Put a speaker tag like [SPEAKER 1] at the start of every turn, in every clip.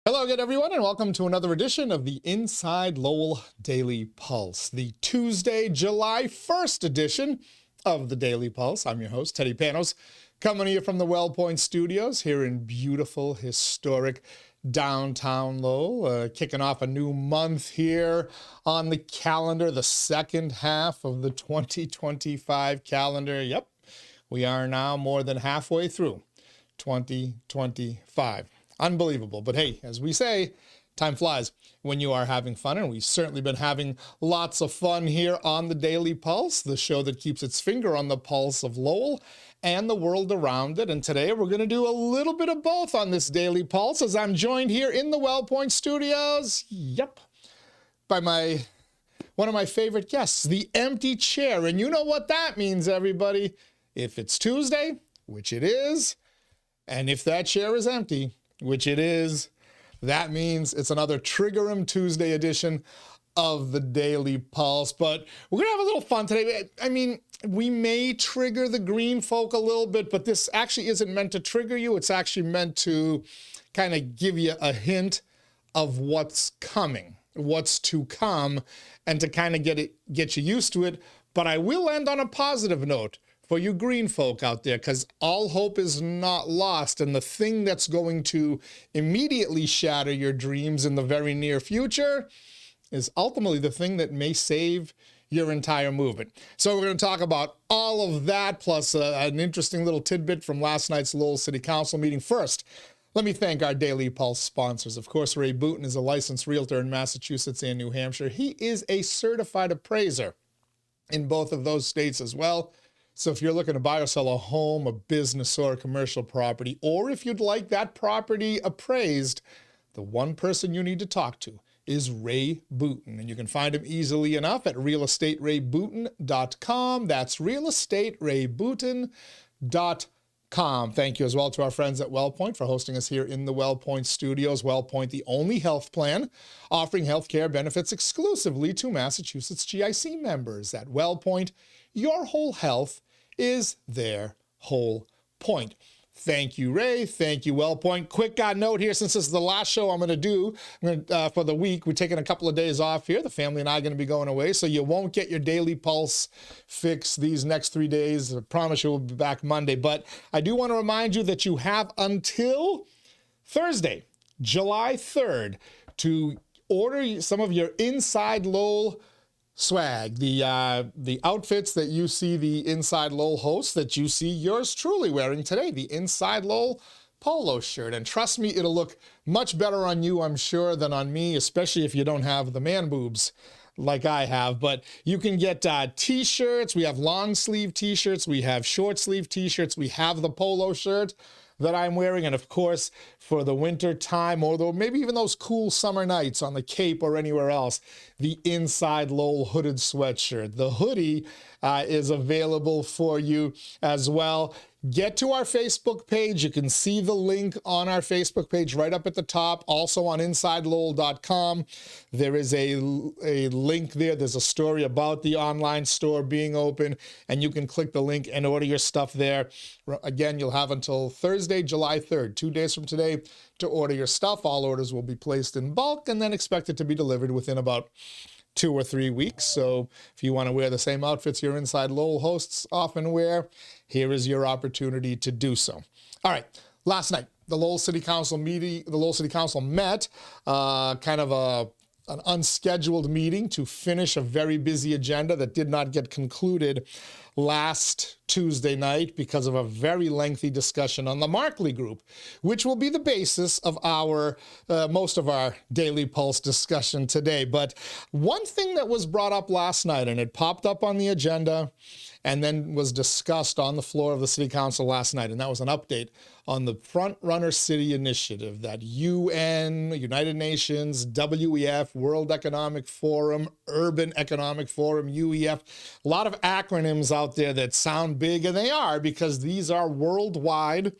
[SPEAKER 1] Hello again, everyone, and welcome to another edition of the Inside Lowell Daily Pulse, the Tuesday, July 1st edition of the Daily Pulse. I'm your host, Teddy Panos, coming to you from the WellPoint Studios here in beautiful, historic downtown Lowell, kicking off a new month here on the calendar, the second half of the 2025 calendar. Yep, we are now more than halfway through 2025. Unbelievable. But hey, as we say, time flies when you are having fun, and we've certainly been having lots of fun here on the Daily Pulse, the show that keeps its finger on the pulse of Lowell and the world around it. And today we're going to do a little bit of both on this Daily Pulse, as I'm joined here in the WellPoint Studios, by one of my favorite guests, the empty chair. And you know what that means, everybody. If it's Tuesday, which it is, and if that chair is empty, which it is, that means it's another Trigger 'em Tuesday edition of the Daily Pulse. But we're going to have a little fun today. I mean, we may trigger the green folk a little bit, but this actually isn't meant to trigger you. It's actually meant to kind of give you a hint of what's coming, what's to come, and to kind of get you used to it. But I will end on a positive note for you green folk out there, because all hope is not lost, and the thing that's going to immediately shatter your dreams in the very near future is ultimately the thing that may save your entire movement. So we're going to talk about all of that, plus an interesting little tidbit from last night's Lowell City Council meeting. First, let me thank our Daily Pulse sponsors. Of course, Ray Booten is a licensed realtor in Massachusetts and New Hampshire. He is a certified appraiser in both of those states as well. So if you're looking to buy or sell a home, a business, or a commercial property, or if you'd like that property appraised, the one person you need to talk to is Ray Booten. And you can find him easily enough at realestaterayBooten.com. That's realestaterayBooten.com. Thank you as well to our friends at WellPoint for hosting us here in the WellPoint Studios. WellPoint, the only health plan offering healthcare benefits exclusively to Massachusetts GIC members. At WellPoint, your whole health is their whole point. Thank you, Ray. Thank you, WellPoint. Quick note here, since this is the last show I'm going to do for the week. We're taking a couple of days off here. The family and I are going to be going away, so you won't get your Daily Pulse fix these next 3 days. I promise you we'll be back Monday. But I do want to remind you that you have until Thursday, July 3rd, to order some of your Inside Lowell swag, the outfits that you see the Inside Lowell hosts, that you see yours truly wearing today, the Inside Lowell polo shirt. And trust me, it'll look much better on you, I'm sure, than on me, especially if you don't have the man boobs like I have. But you can get t-shirts. We have long sleeve t-shirts. We have short sleeve t-shirts. We have the polo shirt that I'm wearing. And of course, for the winter time, or maybe even those cool summer nights on the Cape or anywhere else, the Inside Lowell hooded sweatshirt. The hoodie is available for you as well. Get to our Facebook page. You can see the link on our Facebook page right up at the top. Also on InsideLowell.com. There is a link there. There's a story about the online store being open, and you can click the link and order your stuff there. Again, you'll have until Thursday, July 3rd, 2 days from today, to order your stuff. All orders will be placed in bulk and then expected to be delivered within about 2 or 3 weeks. So if you want to wear the same outfits your Inside Lowell hosts often wear, here is your opportunity to do so. All right, last night, the Lowell City Council met, kind of an unscheduled meeting to finish a very busy agenda that did not get concluded last Tuesday night because of a very lengthy discussion on the Markley Group, which will be the basis of most of our Daily Pulse discussion today. But one thing that was brought up last night, and it popped up on the agenda and then was discussed on the floor of the City Council last night, and that was an update on the Front Runner City Initiative that UN, United Nations, WEF, World Economic Forum, Urban Economic Forum, UEF, a lot of acronyms out there that sound big, and they are, because these are worldwide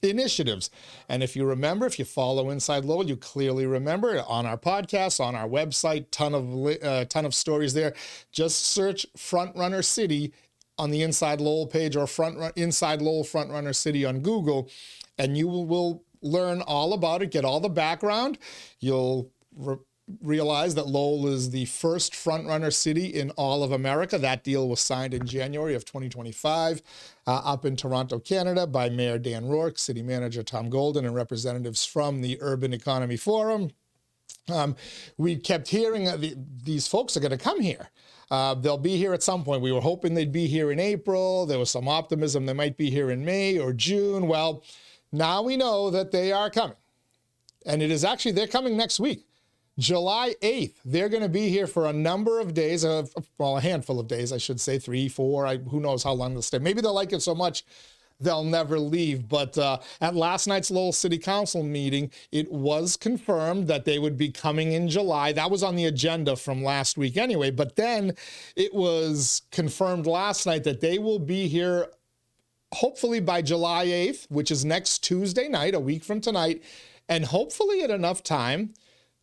[SPEAKER 1] initiatives. And if you remember, if you follow Inside Lowell, you clearly remember on our podcast, on our website, ton of stories there. Just search Front Runner City on the Inside Lowell page, or Inside Lowell Front Runner City on Google, and you will learn all about it, get all the background, you'll realize that Lowell is the first front-runner city in all of America. That deal was signed in January of 2025 up in Toronto, Canada by Mayor Dan Rourke, City Manager Tom Golden, and representatives from the Urban Economy Forum. We kept hearing these folks are going to come here. They'll be here at some point. We were hoping they'd be here in April. There was some optimism they might be here in May or June. Well, now we know that they are coming. And it is actually, they're coming next week. July 8th, they're going to be here for a number of days, well, a handful of days, I should say, 3, 4, who knows how long they'll stay. Maybe they'll like it so much they'll never leave. But at last night's Lowell City Council meeting, it was confirmed that they would be coming in July. That was on the agenda from last week anyway. But then it was confirmed last night that they will be here hopefully by July 8th, which is next Tuesday night, a week from tonight, and hopefully at enough time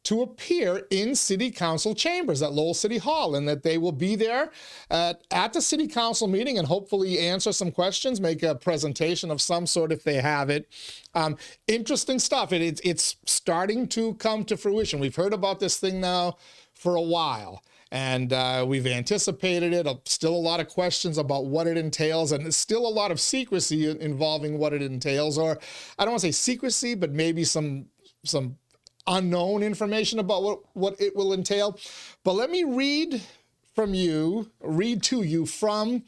[SPEAKER 1] to appear in City Council chambers at Lowell City Hall, and that they will be there at the City Council meeting and hopefully answer some questions, make a presentation of some sort if they have it. Interesting stuff. It's starting to come to fruition. We've heard about this thing now for a while, and we've anticipated it. Still a lot of questions about what it entails, and there's still a lot of secrecy involving what it entails, or I don't want to say secrecy, but maybe some unknown information about what it will entail. But let me read to you from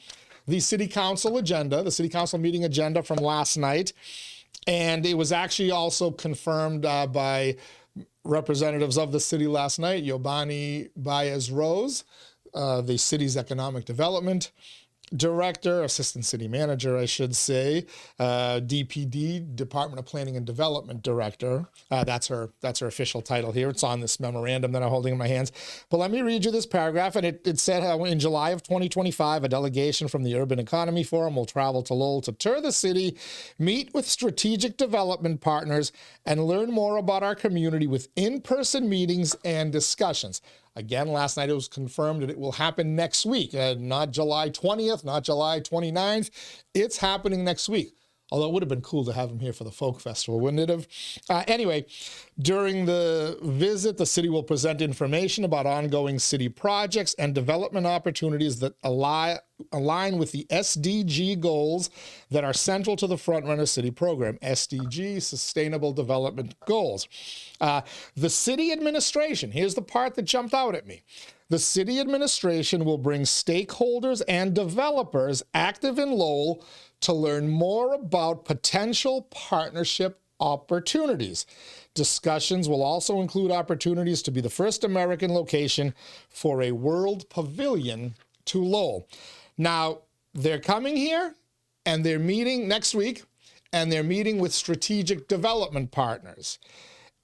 [SPEAKER 1] the City Council agenda, the City Council meeting agenda from last night. And it was actually also confirmed by representatives of the city last night, Yobani Baez-Rose, the city's economic development director, assistant city manager, I should say, DPD, Department of Planning and Development director. That's her official title here. It's on this memorandum that I'm holding in my hands. But let me read you this paragraph. And it said how in July of 2025, a delegation from the Urban Economy Forum will travel to Lowell to tour the city, meet with strategic development partners, and learn more about our community with in-person meetings and discussions. Again, last night it was confirmed that it will happen next week, not July 20th, not July 29th. It's happening next week. Although it would have been cool to have him here for the folk festival, wouldn't it have? Anyway, during the visit, the city will present information about ongoing city projects and development opportunities that align with the SDG goals that are central to the Frontrunner City program, SDG, Sustainable Development Goals. The city administration, here's the part that jumped out at me. The city administration will bring stakeholders and developers active in Lowell to learn more about potential partnership opportunities. Discussions will also include opportunities to be the first American location for a world pavilion to Lowell. Now, they're coming here and they're meeting next week, and they're meeting with strategic development partners.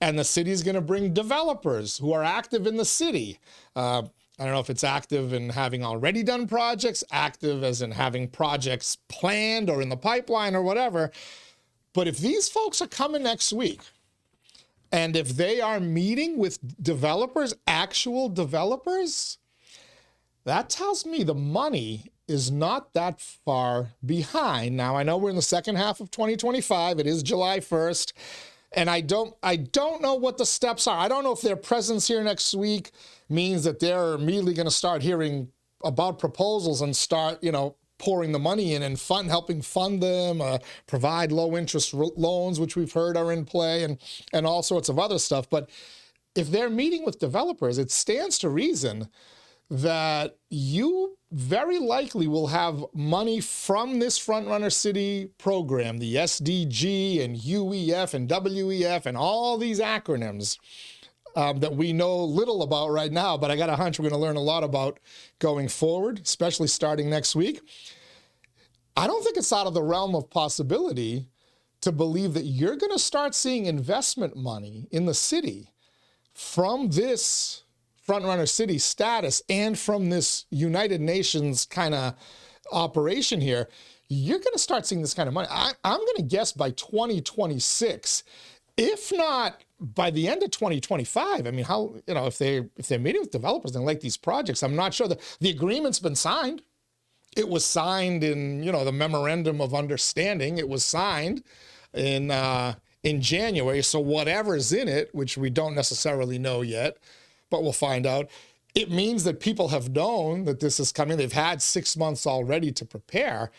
[SPEAKER 1] And the city's going to bring developers who are active in the city. I don't know if it's active in having already done projects, active as in having projects planned or in the pipeline or whatever. But if these folks are coming next week, and if they are meeting with developers, actual developers, that tells me the money is not that far behind. Now, I know we're in the second half of 2025. It is July 1st. And I don't know what the steps are. I don't know if their presence here next week means that they're immediately going to start hearing about proposals and start, pouring the money in and helping fund them, provide low interest loans, which we've heard are in play, and all sorts of other stuff. But if they're meeting with developers, it stands to reason that you very likely will have money from this Frontrunner City program, the SDG and UEF and WEF and all these acronyms that we know little about right now, but I got a hunch we're going to learn a lot about going forward, especially starting next week. I don't think it's out of the realm of possibility to believe that you're going to start seeing investment money in the city from this Frontrunner City status and from this United Nations kind of operation here. You're going to start seeing this kind of money. I'm going to guess by 2026, if not by the end of 2025. I mean, if they're meeting with developers and like these projects, I'm not sure the agreement's been signed. It was signed in, the memorandum of understanding. It was signed in in January. So whatever's in it, which we don't necessarily know yet, but we'll find out, it means that people have known that this is coming. They've had 6 months already to prepare.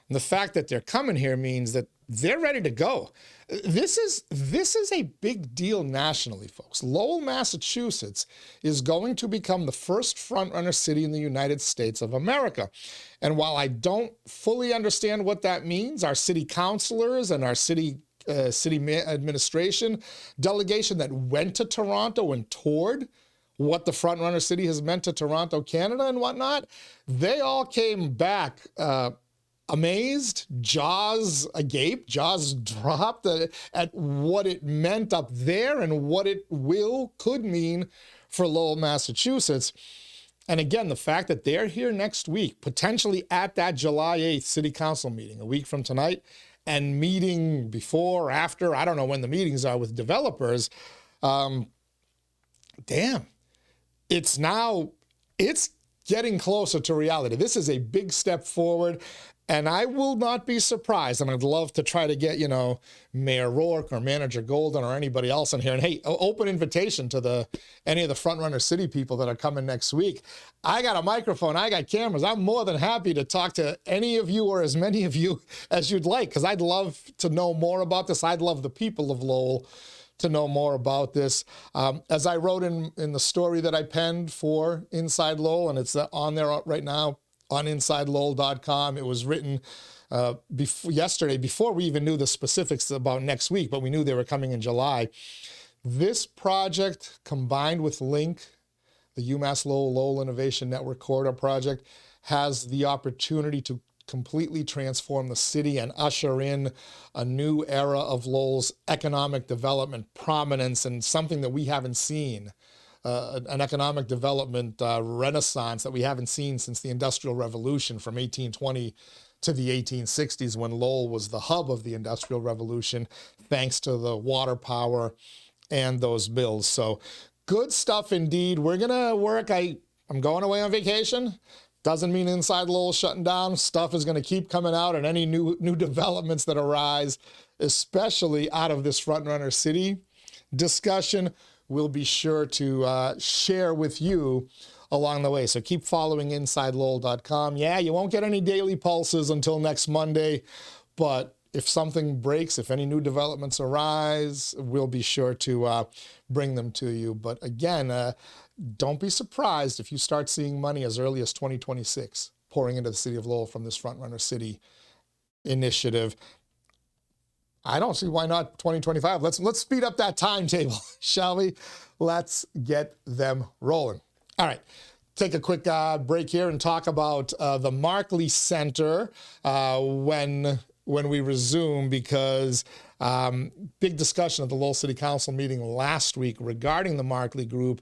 [SPEAKER 1] And the fact that they're coming here means that they're ready to go. This is a big deal nationally, folks. Lowell, Massachusetts is going to become the first frontrunner city in the United States of America. And while I don't fully understand what that means, our city councilors and our city administration delegation that went to Toronto and toured what the frontrunner city has meant to Toronto, Canada, and whatnot, they all came back amazed, jaws agape, jaws dropped at what it meant up there and what it could mean for Lowell, Massachusetts. And again, the fact that they're here next week, potentially at that July 8th city council meeting, a week from tonight, and meeting before or after, I don't know when the meetings are with developers, damn, it's getting closer to reality. This is a big step forward. And I will not be surprised, and I'd love to try to get, Mayor Rourke or Manager Golden or anybody else in here. And hey, open invitation to any of the frontrunner city people that are coming next week. I got a microphone, I got cameras. I'm more than happy to talk to any of you or as many of you as you'd like, because I'd love to know more about this. I'd love the people of Lowell to know more about this. As I wrote in the story that I penned for Inside Lowell, and it's on there right now, on InsideLowell.com. It was written yesterday, before we even knew the specifics about next week, but we knew they were coming in July. This project, combined with LINK, the UMass Lowell Innovation Network Corridor Project, has the opportunity to completely transform the city and usher in a new era of Lowell's economic development prominence, and something that we haven't seen. An economic development renaissance that we haven't seen since the Industrial Revolution from 1820 to the 1860s, when Lowell was the hub of the Industrial Revolution, thanks to the water power and those mills. So good stuff indeed. We're going to work. I'm going away on vacation. Doesn't mean Inside Lowell shutting down. Stuff is going to keep coming out, and any new developments that arise, especially out of this frontrunner city discussion, we'll be sure to share with you along the way. So keep following InsideLowell.com. Yeah, you won't get any daily pulses until next Monday, but if something breaks, if any new developments arise, we'll be sure to bring them to you. But again, don't be surprised if you start seeing money as early as 2026 pouring into the city of Lowell from this frontrunner city initiative. I don't see why not 2025. Let's speed up that timetable, shall we? Let's get them rolling. All right, take a quick break here and talk about the Markley Center when we resume, because big discussion at the Lowell City Council meeting last week regarding the Markley Group,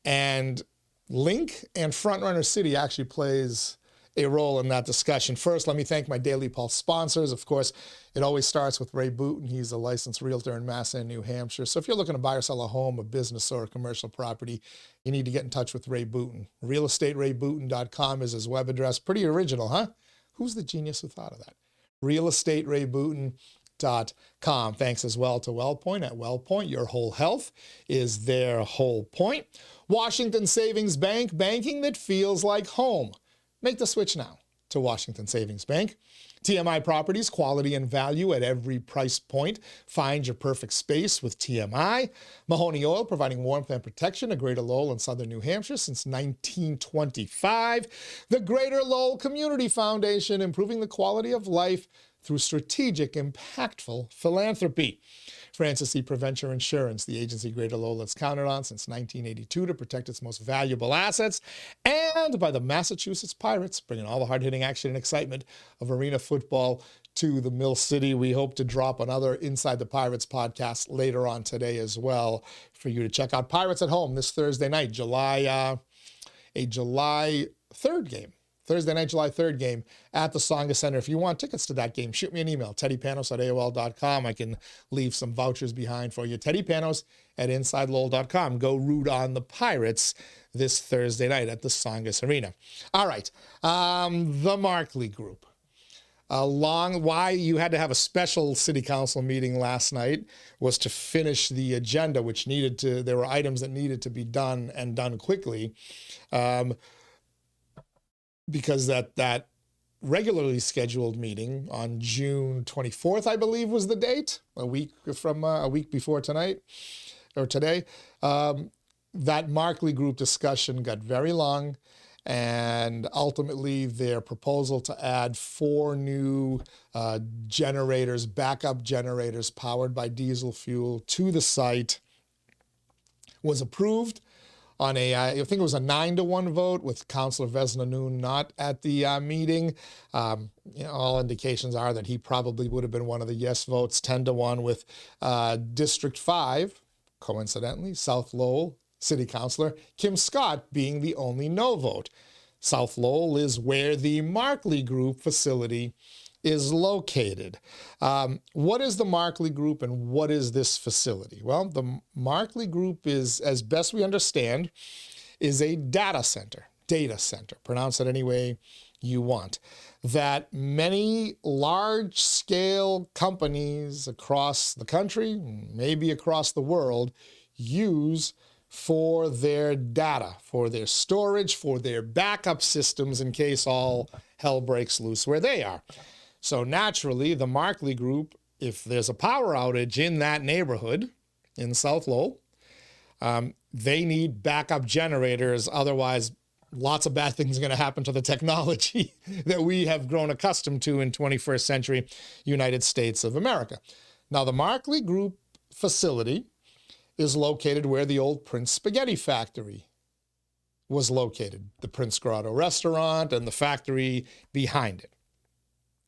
[SPEAKER 1] and LINK and Frontrunner City actually plays a role in that discussion. First, let me thank my Daily Pulse sponsors. Of course, it always starts with Ray Booten. He's a licensed realtor in Mass and New Hampshire. So if you're looking to buy or sell a home, a business, or a commercial property, you need to get in touch with Ray Booten. RealEstateRayBooten.com is his web address. Pretty original, huh? Who's the genius who thought of that? RealEstateRayBooten.com. Thanks as well to WellPoint. At WellPoint, your whole health is their whole point. Washington Savings Bank, banking that feels like home. Make the switch now to Washington Savings Bank. TMI Properties, quality and value at every price point. Find your perfect space with TMI. Mahoney Oil, providing warmth and protection to Greater Lowell and Southern New Hampshire since 1925. The Greater Lowell Community Foundation, improving the quality of life through strategic, impactful philanthropy. Francis E. Preventure Insurance, the agency Greater Lowell has counted on since 1982 to protect its most valuable assets. And by the Massachusetts Pirates, bringing all the hard-hitting action and excitement of arena football to the Mill City. We hope to drop another Inside the Pirates podcast later on today as well for you to check out. Pirates at home this Thursday night, July 3rd game. Thursday night, July 3rd game at the Tsongas Center. If you want tickets to that game, shoot me an email, teddypanos@aol.com. I can leave some vouchers behind for you. teddypanos@insidelowell.com. Go root on the Pirates this Thursday night at the Tsongas Arena. All right, the Markley Group. Why you had to have a special city council meeting last night was to finish the agenda, which there were items that needed to be done and done quickly, because that regularly scheduled meeting on June 24th, I believe was the date, a week before tonight or today. That Markley Group discussion got very long, and ultimately their proposal to add 4 new generators, backup generators powered by diesel fuel to the site was approved on I think it was a 9-1 vote, with Councillor 𝐓𝐫𝐢𝐻 not at the meeting. All indications are that he probably would have been one of the yes votes, 10-1, with District 5, coincidentally, South Lowell City Councillor Kim Scott being the only no vote. South Lowell is where the Markley Group facility is located. What is the Markley Group and what is this facility? Well, the Markley Group is, as best we understand, is a data center, pronounce it any way you want, that many large-scale companies across the country, maybe across the world, use for their data, for their storage, for their backup systems in case all hell breaks loose where they are. So naturally, the Markley Group, if there's a power outage in that neighborhood in South Lowell, they need backup generators. Otherwise, lots of bad things are going to happen to the technology that we have grown accustomed to in 21st century United States of America. Now, the Markley Group facility is located where the old Prince Spaghetti Factory was located, the Prince Grotto restaurant and the factory behind it.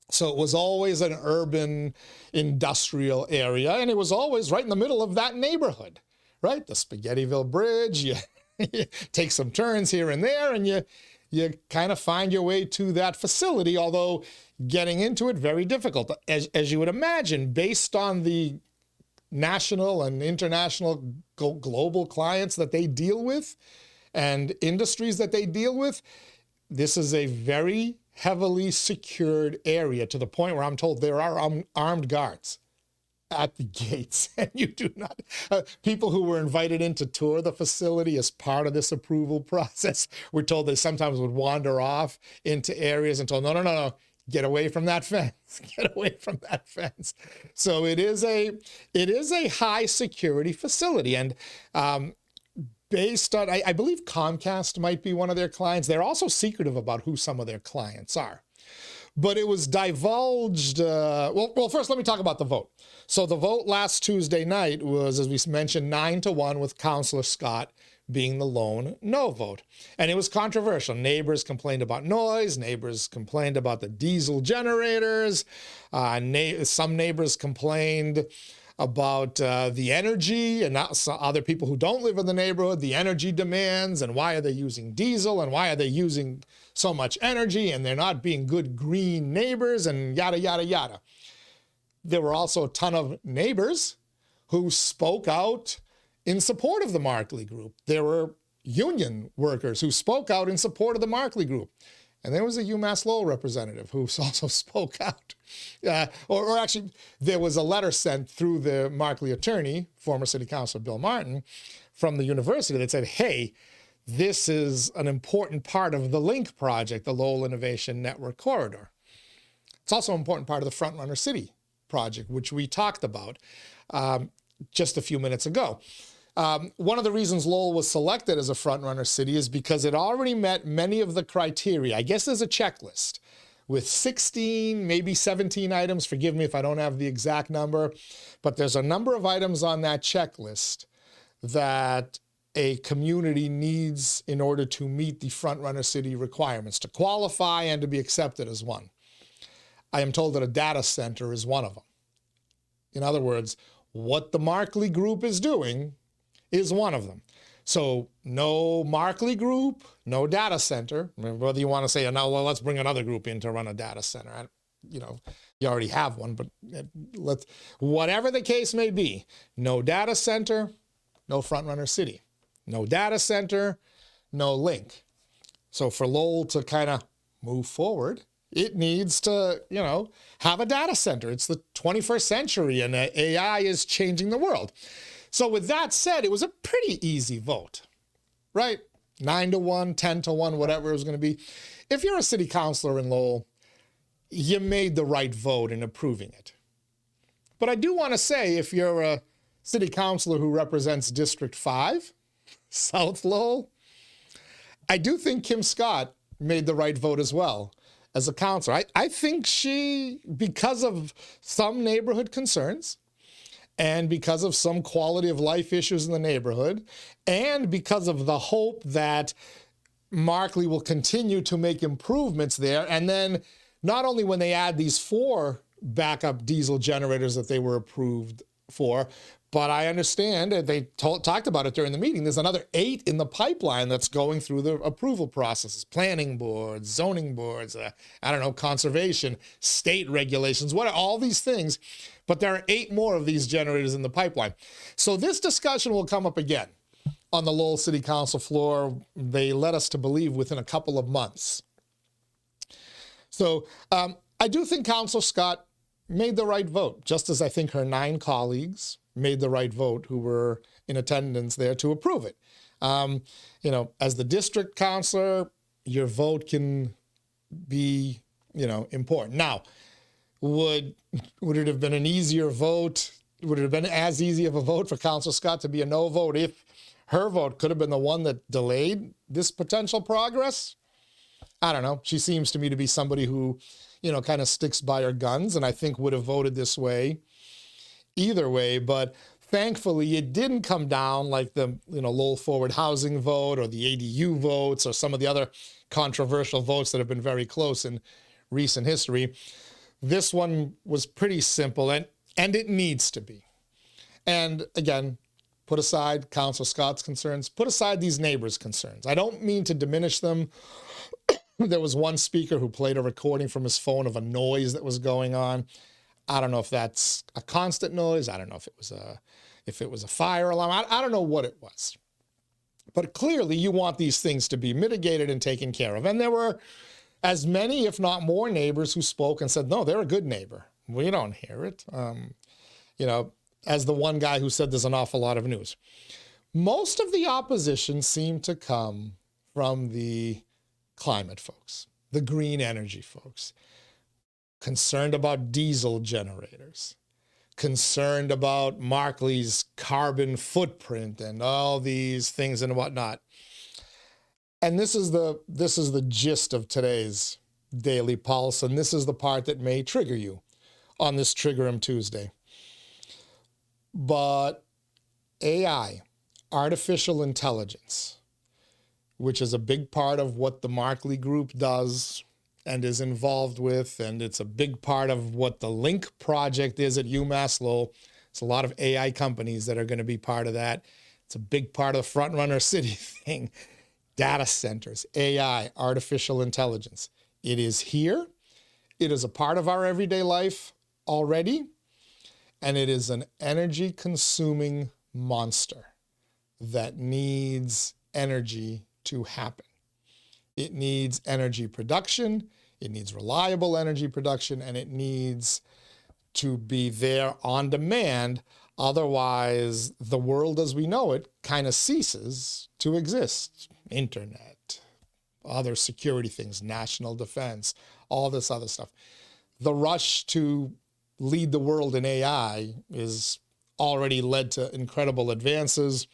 [SPEAKER 1] So it was always an urban industrial area, and it was always right in the middle of that neighborhood, right? The Spaghettiville Bridge, you take some turns here and there, and you kind of find your way to that facility, although getting into it, very difficult. As you would imagine, based on the national and international global clients that they deal with and industries that they deal with, this is a very heavily secured area, to the point where I'm told there are armed guards at the gates, and you do not, people who were invited in to tour the facility as part of this approval process were told they sometimes would wander off into areas and told, no, get away from that fence, get away from that fence. So it is a high security facility, and based on, I believe Comcast might be one of their clients. They're also secretive about who some of their clients are. But it was divulged, well, first let me talk about the vote. So the vote last Tuesday night was, as we mentioned, 9-1, with Councillor Scott being the lone no vote. And it was controversial. Neighbors complained about noise. Neighbors complained about the diesel generators. Some neighbors complained about the energy, and other people who don't live in the neighborhood, the energy demands, and why are they using diesel, and why are they using so much energy, and they're not being good green neighbors, and yada, yada, yada. There were also a ton of neighbors who spoke out in support of the Markley Group. There were union workers who spoke out in support of the Markley Group. And there was a UMass Lowell representative who also spoke out. Or actually, there was a letter sent through the Markley attorney, former City Councilor Bill Martin, from the university that said, hey, this is an important part of the LINK project, the Lowell Innovation Network Corridor. It's also an important part of the Frontrunner City project, which we talked about just a few minutes ago. One of the reasons Lowell was selected as a frontrunner city is because it already met many of the criteria. I guess there's a checklist with 16, maybe 17 items. Forgive me if I don't have the exact number, but there's a number of items on that checklist that a community needs in order to meet the frontrunner city requirements, to qualify and to be accepted as one. I am told that a data center is one of them. In other words, what the Markley Group is doing is one of them. So no Markley Group, no data center. Whether you want to say, no, well, let's bring another group in to run a data center. You already have one, but whatever the case may be, no data center, no frontrunner city. No data center, no link. So for Lowell to kind of move forward it needs to, have a data center. It's the 21st century and AI is changing the world. So with that said, it was a pretty easy vote, right? 9-1, 10-1, whatever it was going to be. If you're a city councilor in Lowell, you made the right vote in approving it. But I do want to say, if you're a city councilor who represents District 5, South Lowell, I do think Kim Scott made the right vote as well as a councilor. I think she, because of some neighborhood concerns, and because of some quality of life issues in the neighborhood, and because of the hope that Markley will continue to make improvements there, and then not only when they add these 4 backup diesel generators that they were approved for, but I understand that they talked about it during the meeting. There's another 8 in the pipeline that's going through the approval processes, planning boards, zoning boards, conservation, state regulations, all these things. But there are 8 more of these generators in the pipeline. So this discussion will come up again on the Lowell City Council floor. They led us to believe within a couple of months. So I do think Councilor Scott made the right vote, just as I think her 9 colleagues made the right vote who were in attendance there to approve it. As the district councilor, your vote can be, important. Now, would it have been an easier vote? Would it have been as easy of a vote for Councilor Scott to be a no vote if her vote could have been the one that delayed this potential progress? I don't know. She seems to me to be somebody who, kind of sticks by her guns, and I think would have voted this way either way. But thankfully, it didn't come down like the Lowell Forward Housing vote or the ADU votes or some of the other controversial votes that have been very close in recent history. This one was pretty simple, and it needs to be. And again, put aside Councilor Scott's concerns, put aside these neighbors' concerns. I don't mean to diminish them. There was one speaker who played a recording from his phone of a noise that was going on. I don't know if that's a constant noise. I don't know if it was a fire alarm. I don't know what it was. But clearly you want these things to be mitigated and taken care of. And there were as many, if not more, neighbors who spoke and said, no, they're a good neighbor. We don't hear it. As the one guy who said there's an awful lot of news. Most of the opposition seemed to come from the climate folks, the green energy folks, concerned about diesel generators, concerned about Markley's carbon footprint and all these things and whatnot. And this is the gist of today's Daily Pulse, and this is the part that may trigger you on this Trigger 'em Tuesday. But AI, artificial intelligence, which is a big part of what the Markley Group does and is involved with, and it's a big part of what the Link project is at UMass Lowell. It's a lot of AI companies that are going to be part of that. It's a big part of the front runner city thing. Data centers, AI, artificial intelligence. It is here. It is a part of our everyday life already, and it is an energy-consuming monster that needs energy to happen. It needs energy production, it needs reliable energy production, and it needs to be there on demand. Otherwise, the world as we know it kind of ceases to exist. Internet, other security things, national defense, all this other stuff. The rush to lead the world in AI is already led to incredible advances.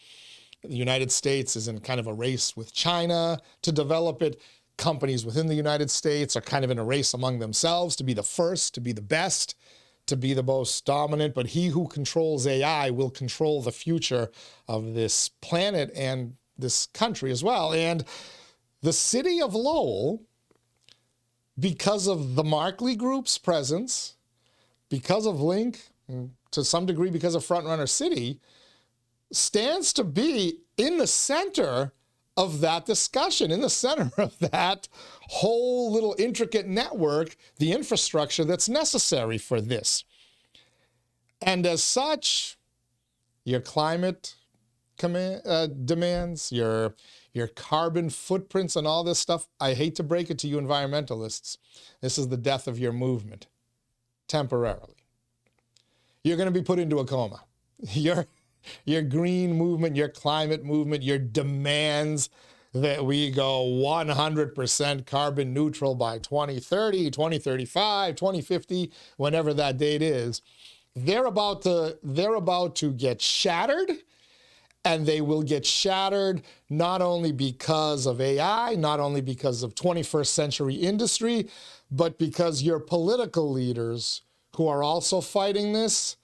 [SPEAKER 1] The United States is in kind of a race with China to develop it. Companies within the United States are kind of in a race among themselves to be the first, to be the best, to be the most dominant. But he who controls AI will control the future of this planet and this country as well. And the city of Lowell, because of the Markley Group's presence, because of Link, to some degree because of Front Runner City, stands to be in the center of that discussion, in the center of that whole little intricate network, the infrastructure that's necessary for this. And as such, your climate demands, your carbon footprints and all this stuff. I hate to break it to you environmentalists. This is the death of your movement, temporarily. You're going to be put into a coma. Your green movement, your climate movement, your demands that we go 100% carbon neutral by 2030, 2035, 2050, whenever that date is, they're about to get shattered, and they will get shattered not only because of AI, not only because of 21st century industry, but because your political leaders who are also fighting this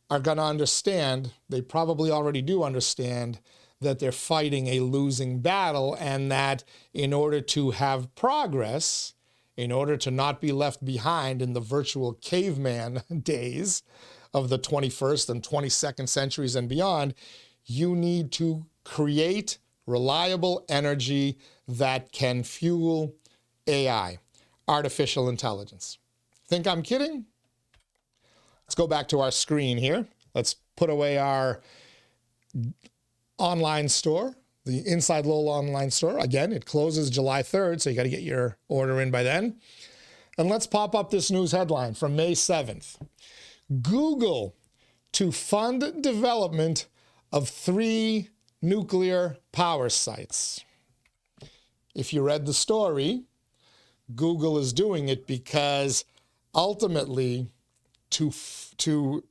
[SPEAKER 1] are going to understand, they probably already do understand, that they're fighting a losing battle, and that in order to have progress, in order to not be left behind in the virtual caveman days of the 21st and 22nd centuries and beyond, you need to create reliable energy that can fuel AI, artificial intelligence. Think I'm kidding? Let's go back to our screen here. Let's put away our online store, the InsideLowell online store. Again, it closes July 3rd, so you got to get your order in by then. And let's pop up this news headline from May 7th. Google to fund development of 3 nuclear power sites. If you read the story, Google is doing it because ultimately to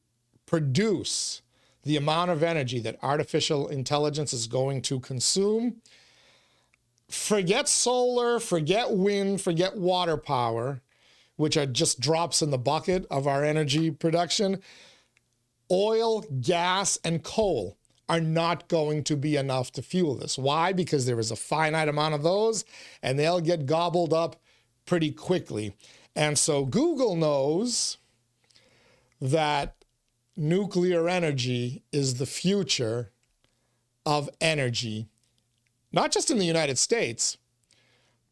[SPEAKER 1] produce the amount of energy that artificial intelligence is going to consume, forget solar, forget wind, forget water power, which are just drops in the bucket of our energy production. Oil, gas, and coal are not going to be enough to fuel this. Why? Because there is a finite amount of those, and they'll get gobbled up pretty quickly. And so Google knows that nuclear energy is the future of energy, not just in the United States,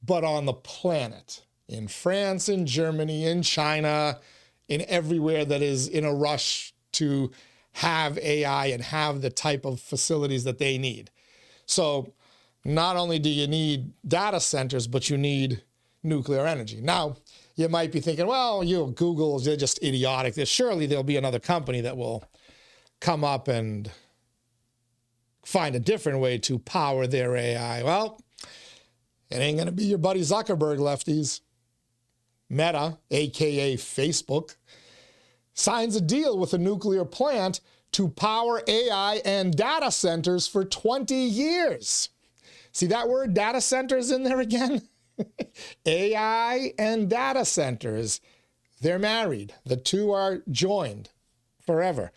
[SPEAKER 1] but on the planet. In France, in Germany, in China, in everywhere that is in a rush to have AI and have the type of facilities that they need. So not only do you need data centers, but you need nuclear energy. Now, you might be thinking, well, Google, they're just idiotic. Surely there'll be another company that will come up and find a different way to power their AI. Well, it ain't going to be your buddy Zuckerberg, lefties. Meta, a.k.a. Facebook, signs a deal with a nuclear plant to power AI and data centers for 20 years. See that word, data centers, in there again? AI and data centers, they're married. The two are joined forever.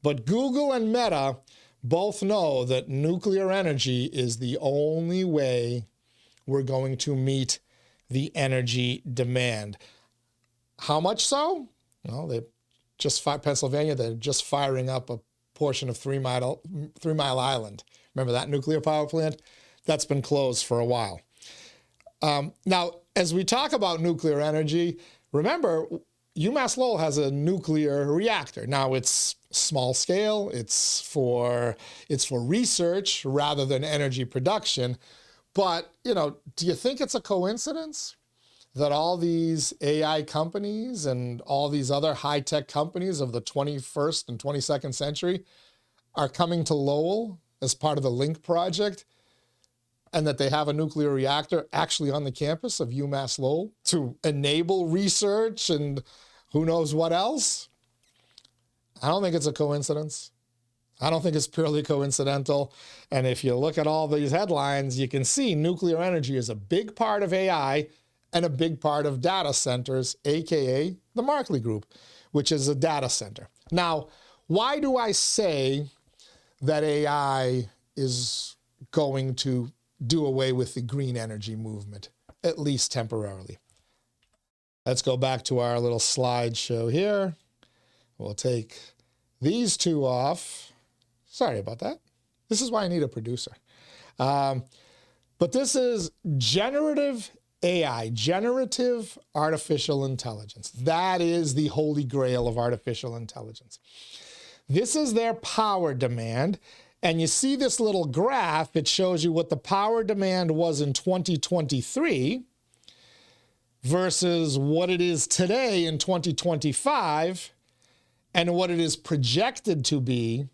[SPEAKER 1] But Google and Meta both know that nuclear energy is the only way we're going to meet the energy demand. How much so? Well, Pennsylvania, they're just firing up a portion of 3 Mile Island. Remember that nuclear power plant? That's been closed for a while. Now, as we talk about nuclear energy, remember, UMass Lowell has a nuclear reactor. Now, it's small scale. It's for research rather than energy production. But, do you think it's a coincidence that all these AI companies and all these other high-tech companies of the 21st and 22nd century are coming to Lowell as part of the LINK project, and that they have a nuclear reactor actually on the campus of UMass Lowell to enable research and who knows what else? I don't think it's a coincidence. I don't think it's purely coincidental. And if you look at all these headlines, you can see nuclear energy is a big part of AI and a big part of data centers, aka the Markley Group, which is a data center. Now, why do I say that AI is going to do away with the green energy movement, at least temporarily? Let's go back to our little slideshow here. We'll take these two off. Sorry about that. This is why I need a producer. But this is generative AI, generative artificial intelligence. That is the holy grail of artificial intelligence. This is their power demand. And you see this little graph, it shows you what the power demand was in 2023 versus what it is today in 2025 and what it is projected to be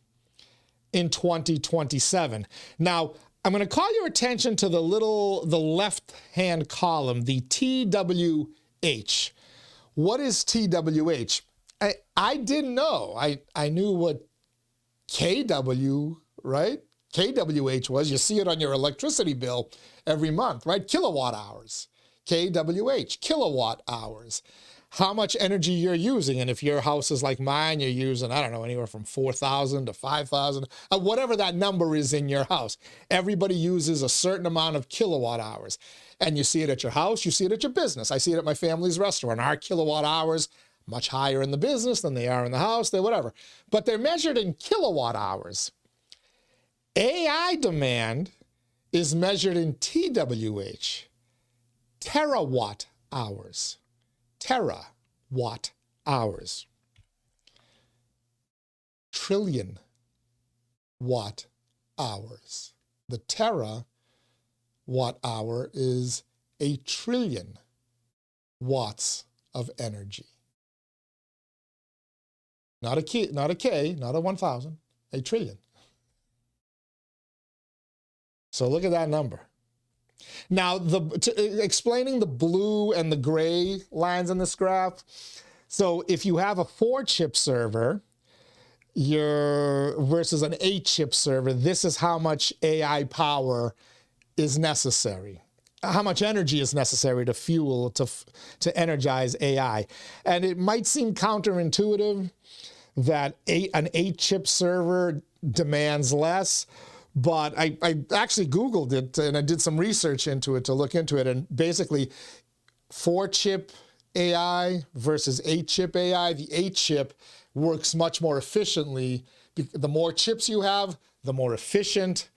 [SPEAKER 1] in 2027. Now, I'm going to call your attention to the left-hand column, the TWH. What is TWH? I didn't know. I knew what KW, right? KWH was. You see it on your electricity bill every month, right? Kilowatt hours. KWH, kilowatt hours. How much energy you're using. And if your house is like mine, you're using, I don't know, anywhere from 4,000 to 5,000, whatever that number is in your house. Everybody uses a certain amount of kilowatt hours. And you see it at your house, you see it at your business. I see it at my family's restaurant. Our kilowatt hours, much higher in the business than they are in the house, they're whatever. But they're measured in kilowatt hours. AI demand is measured in TWH, terawatt hours. Terawatt hours. Trillion watt hours. The terawatt hour is a trillion watts of energy. Not a K, not a 1,000, a trillion. So look at that number. Now, explaining the blue and the gray lines in this graph. So if you have a 4-chip server versus an 8-chip server, this is how much AI power is necessary. How much energy is necessary to fuel, to energize AI. And it might seem counterintuitive that an 8-chip server demands less. But I actually Googled it and I did some research into it to look into it. And basically 4-chip AI versus 8-chip AI, the 8-chip works much more efficiently. The more chips you have, the more efficient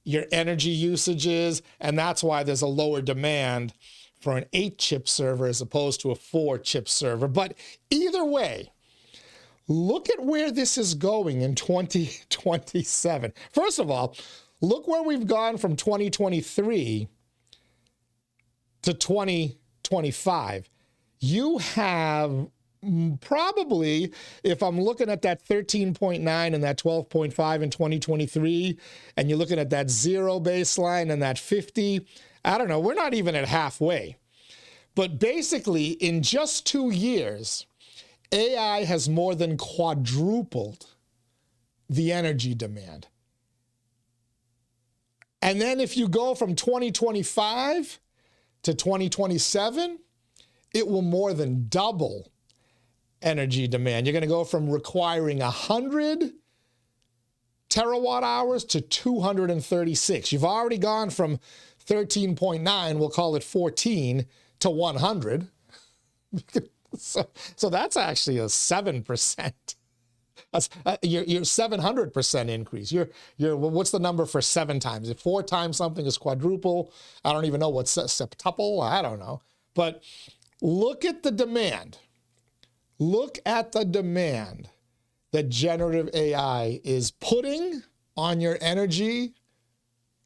[SPEAKER 1] your energy usage is. And that's why there's a lower demand for an 8-chip server as opposed to a 4-chip server. But either way, look at where this is going in 2027. First of all, look where we've gone from 2023 to 2025. You have probably, if I'm looking at that 13.9 and that 12.5 in 2023, and you're looking at that 0 baseline and that 50, I don't know, we're not even at halfway. But basically, in just 2 years, AI has more than quadrupled the energy demand. And then if you go from 2025 to 2027, it will more than double energy demand. You're going to go from requiring 100 terawatt hours to 236. You've already gone from 13.9, we'll call it 14, to 100. So that's actually a 7%. That's your 700% increase. Your what's the number for 7 times? If 4 times something is quadruple, I don't even know what's septuple. I don't know. But look at the demand. Look at the demand that generative AI is putting on your energy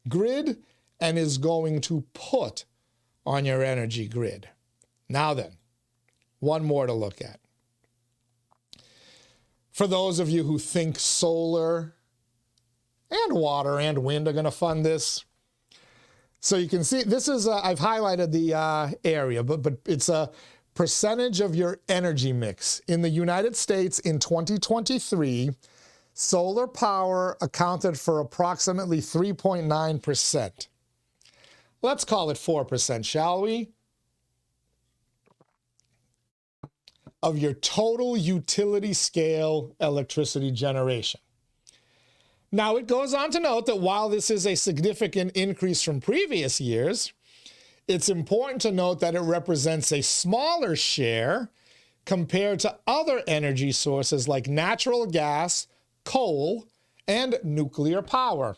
[SPEAKER 1] grid and is going to put on your energy grid. Now then, one more to look at. For those of you who think solar and water and wind are going to fund this, so you can see this is, I've highlighted the area, but it's a percentage of your energy mix. In the United States in 2023, solar power accounted for approximately 3.9%. Let's call it 4%, shall we? Of your total utility scale electricity generation. Now, it goes on to note that while this is a significant increase from previous years, it's important to note that it represents a smaller share compared to other energy sources like natural gas, coal, and nuclear power.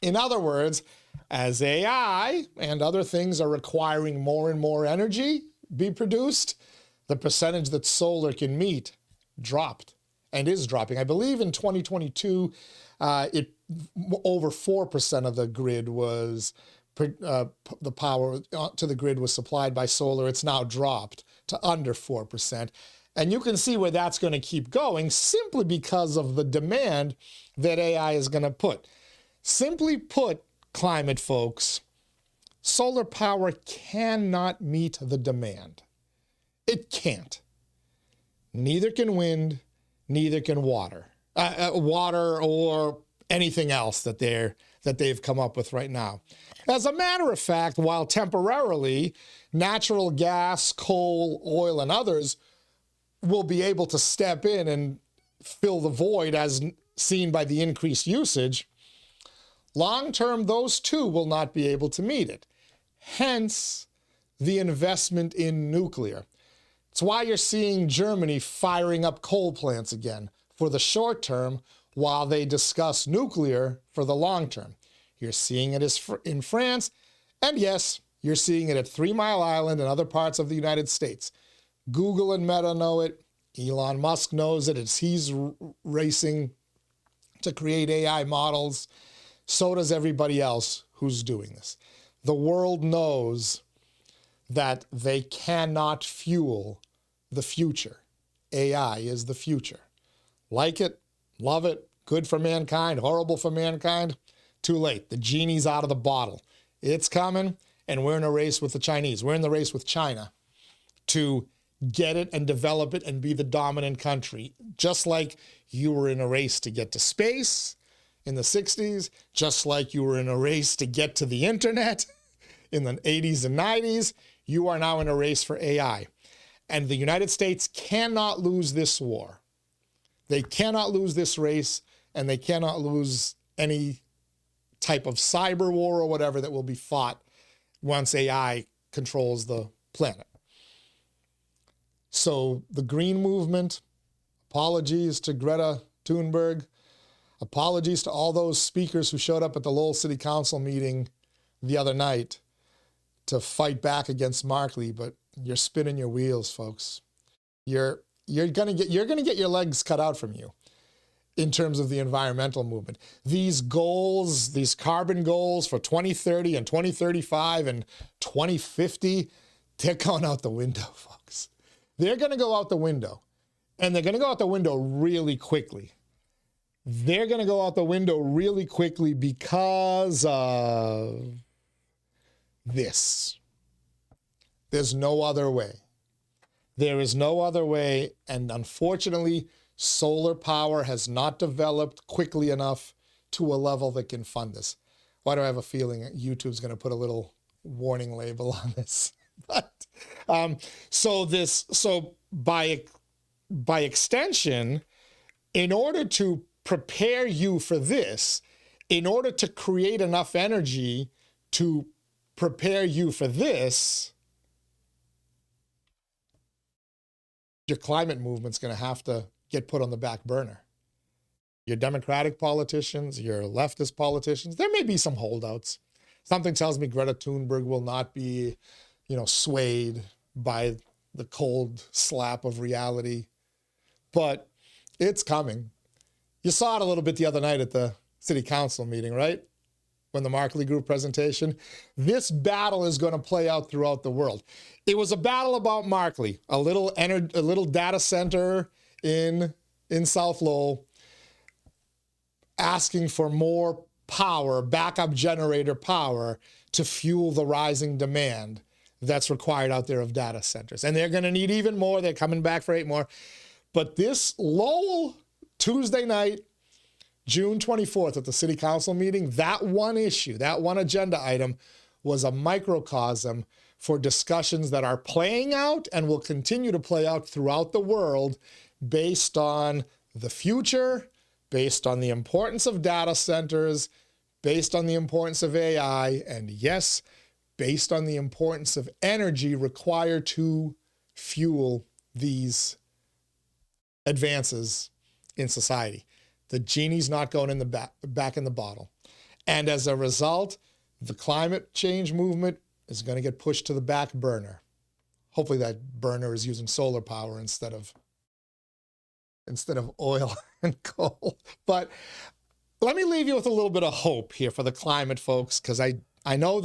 [SPEAKER 1] In other words, as AI and other things are requiring more and more energy be produced, the percentage that solar can meet dropped and is dropping. I believe in 2022, it over 4% of the grid was, the power to the grid was supplied by solar. It's now dropped to under 4%. And you can see where that's going to keep going simply because of the demand that AI is going to put. Simply put, climate folks, solar power cannot meet the demand. It can't. Neither can wind, neither can water. Water or anything else that they've come up with right now. As a matter of fact, while temporarily natural gas, coal, oil, and others will be able to step in and fill the void as seen by the increased usage, long-term, those too will not be able to meet it. Hence, the investment in nuclear. It's why you're seeing Germany firing up coal plants again for the short term while they discuss nuclear for the long term. You're seeing it in France, and yes, you're seeing it at 3 Mile Island and other parts of the United States. Google and Meta know it. Elon Musk knows it as he's racing to create AI models. So does everybody else who's doing this. The world knows that they cannot fuel the future. AI is the future. Like it, love it, good for mankind, horrible for mankind, too late. The genie's out of the bottle. It's coming, and we're in a race with the Chinese. We're in the race with China to get it and develop it and be the dominant country. Just like you were in a race to get to space in the 60s, just like you were in a race to get to the internet in the 80s and 90s, you are now in a race for AI. And the United States cannot lose this war. They cannot lose this race, and they cannot lose any type of cyber war or whatever that will be fought once AI controls the planet. So the green movement, apologies to Greta Thunberg, apologies to all those speakers who showed up at the Lowell City Council meeting the other night to fight back against Markley, but you're spinning your wheels, folks. You're gonna get your legs cut out from you in terms of the environmental movement. These goals, these carbon goals for 2030 and 2035 and 2050, they're going out the window, folks. They're going to go out the window, and they're going to go out the window really quickly. They're going to go out the window really quickly because of this. There's no other way. There is no other way, and unfortunately, solar power has not developed quickly enough to a level that can fund this. Why do I have a feeling YouTube's going to put a little warning label on this? But so by extension, in order to prepare you for this, in order to create enough energy to prepare you for this, your climate movement's going to have to get put on the back burner. Your Democratic politicians, your leftist politicians, there may be some holdouts. Something tells me Greta Thunberg will not be, swayed by the cold slap of reality, but it's coming. You saw it a little bit the other night at the city council meeting, right? When the Markley Group presentation. This battle is going to play out throughout the world. It was a battle about Markley, a little data center in South Lowell, asking for more power, backup generator power to fuel the rising demand that's required out there of data centers. And they're going to need even more. They're coming back for 8 more. But this Lowell Tuesday night, June 24th at the city council meeting, that one issue, that one agenda item was a microcosm for discussions that are playing out and will continue to play out throughout the world based on the future, based on the importance of data centers, based on the importance of AI, and yes, based on the importance of energy required to fuel these advances in society. The genie's not going in the back in the bottle. And as a result, the climate change movement is going to get pushed to the back burner. Hopefully that burner is using solar power instead of oil and coal. But let me leave you with a little bit of hope here for the climate, folks, because I know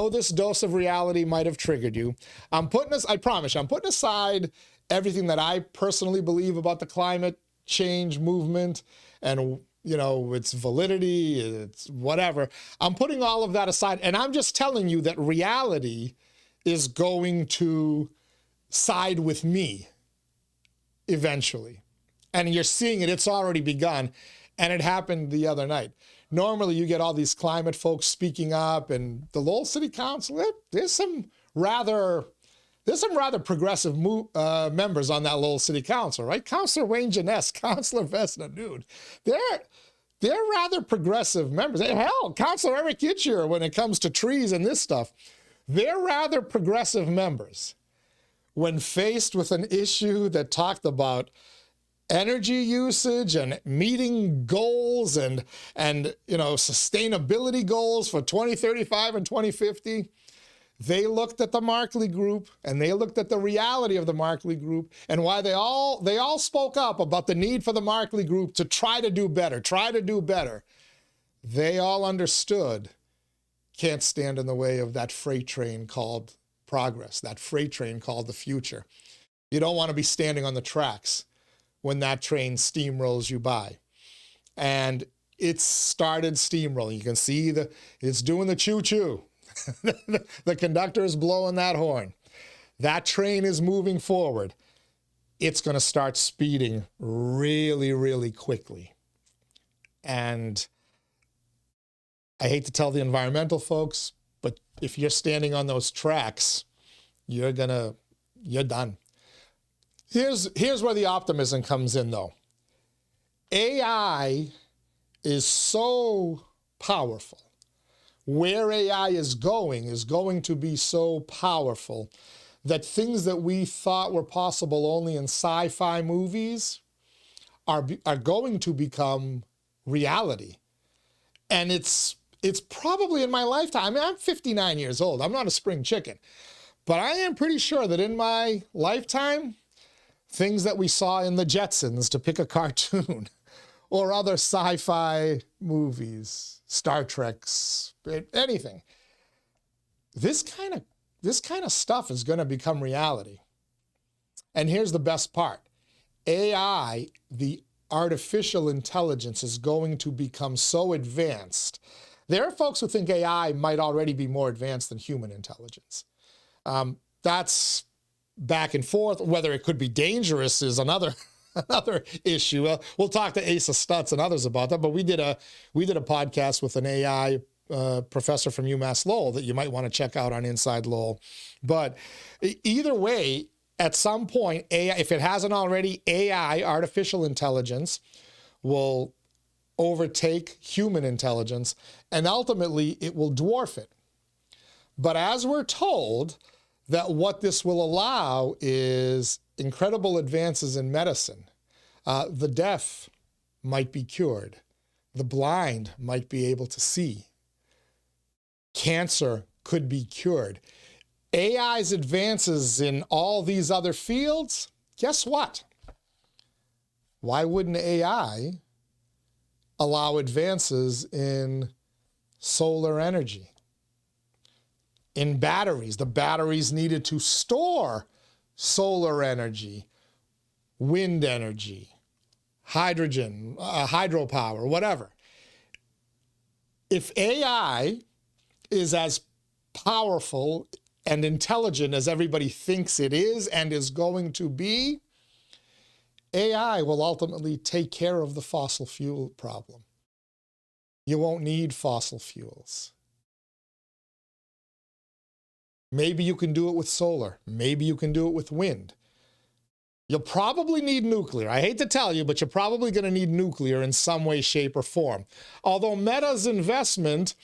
[SPEAKER 1] this dose of reality might have triggered you. I promise you, I'm putting aside everything that I personally believe about the climate change movement and, you know, its validity, it's whatever. I'm putting all of that aside, and I'm just telling you that reality is going to side with me eventually. And you're seeing it, it's already begun, and it happened the other night. Normally you get all these climate folks speaking up, and the Lowell City Council, there's some rather progressive members on that Lowell City Council, right? Councilor Wayne Jeunesse, Councilor Vesna, dude, they're rather progressive members. Hell, Councilor Eric Itcher, when it comes to trees and this stuff, they're rather progressive members. When faced with an issue that talked about energy usage and meeting goals and you know, sustainability goals for 2035 and 2050, they looked at the Markley Group and they looked at the reality of the Markley Group and why they all spoke up about the need for the Markley Group to try to do better. They all understood, can't stand in the way of that freight train called progress, that freight train called the future. You don't want to be standing on the tracks when that train steamrolls you by. And it started steamrolling. You can see it's doing the choo-choo. The conductor is blowing that horn. That train is moving forward. It's going to start speeding really, really quickly. And I hate to tell the environmental folks, but if you're standing on those tracks, you're done. Here's where the optimism comes in, though. AI is so powerful. Where AI is going to be so powerful that things that we thought were possible only in sci-fi movies are going to become reality. And it's probably in my lifetime. I mean, I'm 59 years old. I'm not a spring chicken. But I am pretty sure that in my lifetime, things that we saw in the Jetsons, to pick a cartoon, or other sci-fi movies, Star Treks, anything, this kind of stuff is going to become reality. And here's the best part. AI, the artificial intelligence, is going to become so advanced. There are folks who think AI might already be more advanced than human intelligence. That's back and forth. Whether it could be dangerous is another issue. We'll talk to Asa Stutz and others about that. But we did a podcast with an AI professor from UMass Lowell that you might want to check out on Inside Lowell. But either way, at some point, AI, if it hasn't already, AI, artificial intelligence, will overtake human intelligence, and ultimately it will dwarf it. But as we're told, that what this will allow is incredible advances in medicine. The deaf might be cured. The blind might be able to see. Cancer could be cured. AI's advances in all these other fields, guess what? Why wouldn't AI allow advances in solar energy? In batteries, the batteries needed to store solar energy, wind energy, hydrogen, hydropower, whatever. If AI is as powerful and intelligent as everybody thinks it is and is going to be, AI will ultimately take care of the fossil fuel problem. You won't need fossil fuels. Maybe you can do it with solar. Maybe you can do it with wind. You'll probably need nuclear. I hate to tell you, but you're probably going to need nuclear in some way, shape, or form. Although Meta's investment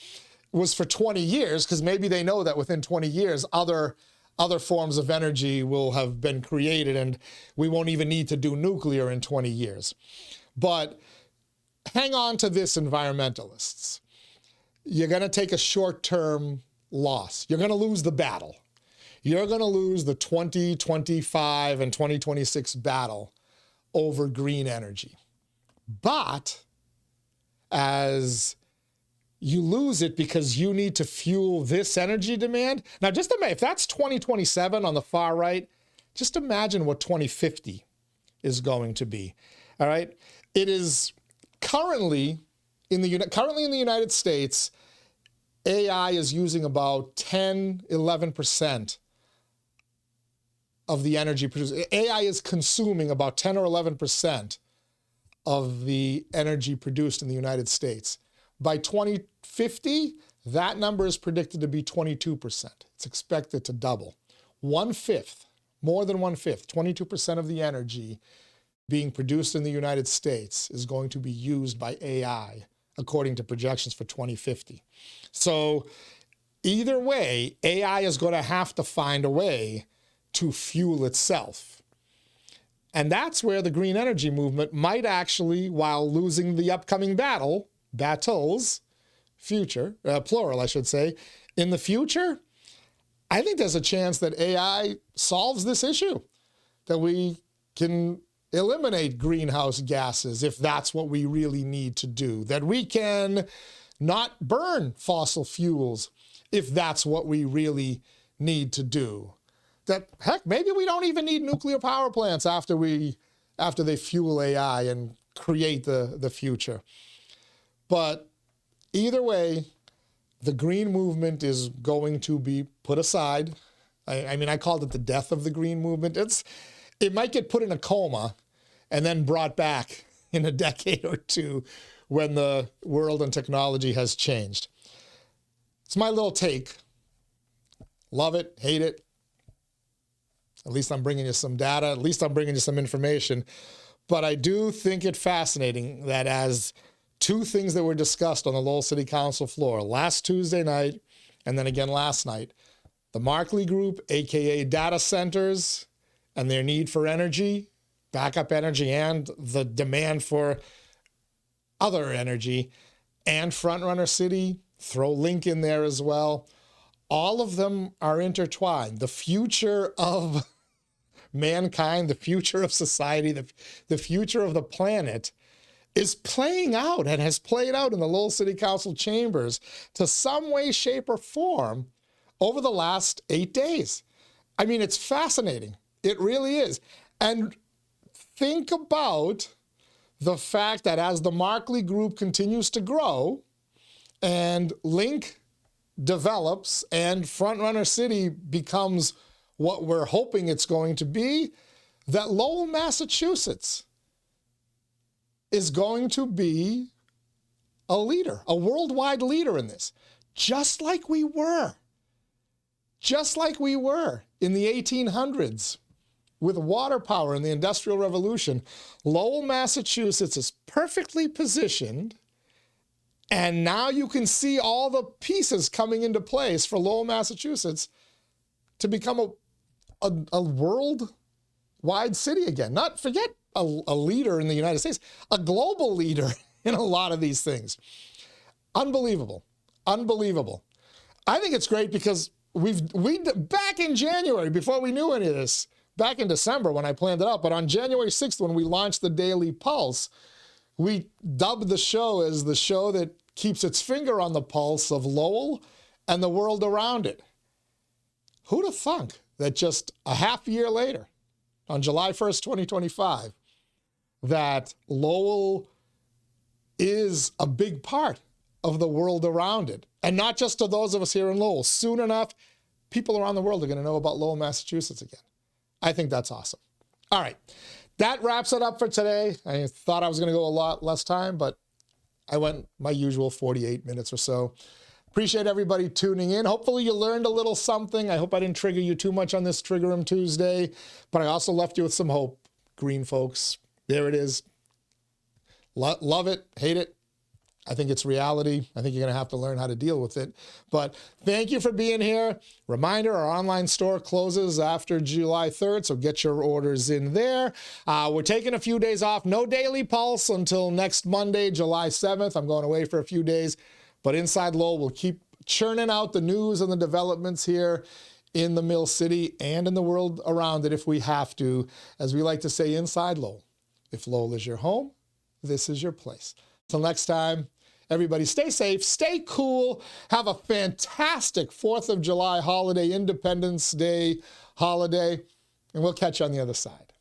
[SPEAKER 1] was for 20 years, because maybe they know that within 20 years, other forms of energy will have been created and we won't even need to do nuclear in 20 years. But hang on to this, environmentalists. You're going to take a short-term loss. You're going to lose the battle. You're going to lose the 2025 and 2026 battle over green energy. But as you lose it because you need to fuel this energy demand. Now, just imagine, if that's 2027 on the far right, just imagine what 2050 is going to be, all right? It is currently in the United States, AI is using about 10, 11% of the energy produced. AI is consuming about 10 or 11% of the energy produced in the United States. By 2050, that number is predicted to be 22%. It's expected to double. 1/5, more than 1/5, 22% of the energy being produced in the United States is going to be used by AI, according to projections for 2050. So either way, AI is going to have to find a way to fuel itself. And that's where the green energy movement might actually, while losing the upcoming battles, plural, I should say, in the future, I think there's a chance that AI solves this issue, that we can eliminate greenhouse gases if that's what we really need to do, that we can not burn fossil fuels if that's what we really need to do. That, heck, maybe we don't even need nuclear power plants after they fuel AI and create the future. But either way, the green movement is going to be put aside. I mean, I called it the death of the green movement. It might get put in a coma and then brought back in a decade or two when the world and technology has changed. It's my little take. Love it, hate it. At least I'm bringing you some data. At least I'm bringing you some information. But I do think it fascinating that as two things that were discussed on the Lowell City Council floor last Tuesday night and then again last night, the Markley Group, aka data centers and their need for energy, backup energy, and the demand for other energy, and Frontrunner City, throw Link in there as well. All of them are intertwined. The future of mankind, the future of society, the future of the planet is playing out and has played out in the Lowell City Council chambers to some way, shape, or form over the last 8 days. I mean, it's fascinating. It really is. And think about the fact that as the Markley Group continues to grow and Link develops and Frontrunner City becomes what we're hoping it's going to be, that Lowell, Massachusetts is going to be a leader, a worldwide leader in this, just like we were in the 1800s with water power in the Industrial Revolution. Lowell, Massachusetts is perfectly positioned, and now you can see all the pieces coming into place for Lowell, Massachusetts to become a worldwide city again. Not forget a leader in the United States, a global leader in a lot of these things. Unbelievable, unbelievable. I think it's great because we back in January, before we knew any of this, back in December when I planned it out, but on January 6th when we launched the Daily Pulse, we dubbed the show as the show that keeps its finger on the pulse of Lowell and the world around it. Who'd have thunk that just a half year later, on July 1st, 2025, that Lowell is a big part of the world around it. And not just to those of us here in Lowell. Soon enough, people around the world are going to know about Lowell, Massachusetts again. I think that's awesome. All right. That wraps it up for today. I thought I was going to go a lot less time, but I went my usual 48 minutes or so. Appreciate everybody tuning in. Hopefully you learned a little something. I hope I didn't trigger you too much on this Trigger 'em Tuesday, but I also left you with some hope, green folks. There it is. Love it, hate it. I think it's reality. I think you're going to have to learn how to deal with it. But thank you for being here. Reminder, our online store closes after July 3rd, so get your orders in there. We're taking a few days off. No Daily Pulse until next Monday, July 7th. I'm going away for a few days. But Inside Lowell will keep churning out the news and the developments here in the Mill City and in the world around it if we have to. As we like to say, Inside Lowell. If Lowell is your home, this is your place. Till next time, Everybody stay safe, stay cool, have a fantastic 4th of July holiday, Independence Day holiday, and we'll catch you on the other side.